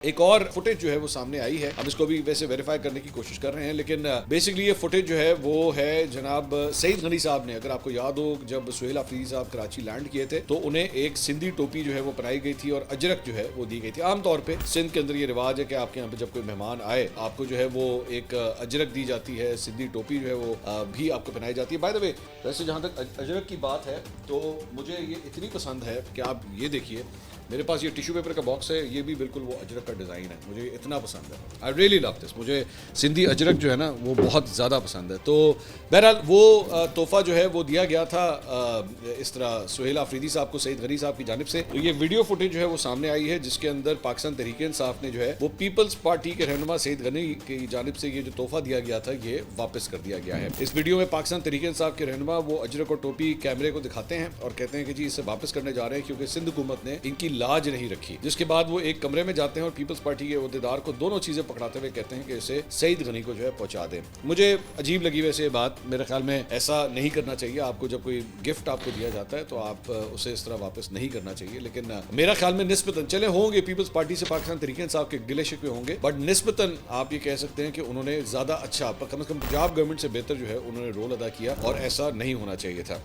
एक और फुटेज जो है वो सामने आई है। हम इसको भी वैसे वेरीफाई करने की कोशिश कर रहे हैं, लेकिन बेसिकली ये फुटेज जो है वो है जनाब सईद गनी साहब ने, अगर आपको याद हो जब सुहेल अफरीदी साहब कराची लैंड किए थे तो उन्हें एक सिंधी टोपी जो है वो पहनाई गई थी और अजरक जो है वो दी गई थी। आमतौर पे सिंध के अंदर ये रिवाज है कि आपके यहाँ पे जब कोई मेहमान आए आपको जो है वो एक अजरक दी जाती है, सिंधी टोपी जो है वो भी आपको पहनाई जाती है। बाय द वे, वैसे जहाँ तक अजरक की बात है तो मुझे ये इतनी पसंद है कि आप ये देखिए, मेरे पास ये टिश्यू पेपर का बॉक्स है, ये भी बिल्कुल वो अजरक का डिज़ाइन है, मुझे इतना पसंद है। आई रियली लव दिस, मुझे सिंधी अजरक जो है ना वो बहुत ज़्यादा पसंद है। तो बहरहाल वो तोहफ़ा जो है वो दिया गया था इस तरह सुहेल अफरीदी साहब को सईद गनी साहब की जानिब से। तो ये वीडियो फुटेज जो है वो सामने आई है जिसके अंदर पाकिस्तान तहरीक इंसाफ ने जो है वो पीपल्स पार्टी के रहनुमा सईद गनी की जानिब से ये जो तोहफ़ा दिया गया था ये वापस कर दिया गया है। इस वीडियो में पाकिस्तान तहरीक इंसाफ के रहनुमा वो अजरक और टोपी कैमरे को दिखाते हैं और कहते हैं कि जी इसे वापस करने जा रहे हैं क्योंकि सिंध हुकूमत ने इनकी लाज नहीं रखी। जिसके बाद वो एक कमरे में जाते हैं और पीपल्स पार्टी के अहदेदार को दोनों चीजें पकड़ाते हुए कहते हैं कि इसे सईद गनी को जो है पहुंचा दें। मुझे अजीब लगी वैसे ये बात, मेरे ख्याल में ऐसा नहीं करना चाहिए। आपको जब कोई गिफ्ट आपको दिया जाता है तो आप उसे इस तरह वापस नहीं करना चाहिए, लेकिन मेरा ख्याल में निस्बतन चले होंगे पीपल्स पार्टी से पाकिस्तान तहरीक इंसाफ के गिले शिकवे होंगे, बट निस्बतन आप ये कह सकते हैं कि उन्होंने ज्यादा अच्छा, कम से कम पंजाब गवर्नमेंट से बेहतर जो है उन्होंने रोल अदा किया और ऐसा नहीं होना चाहिए था।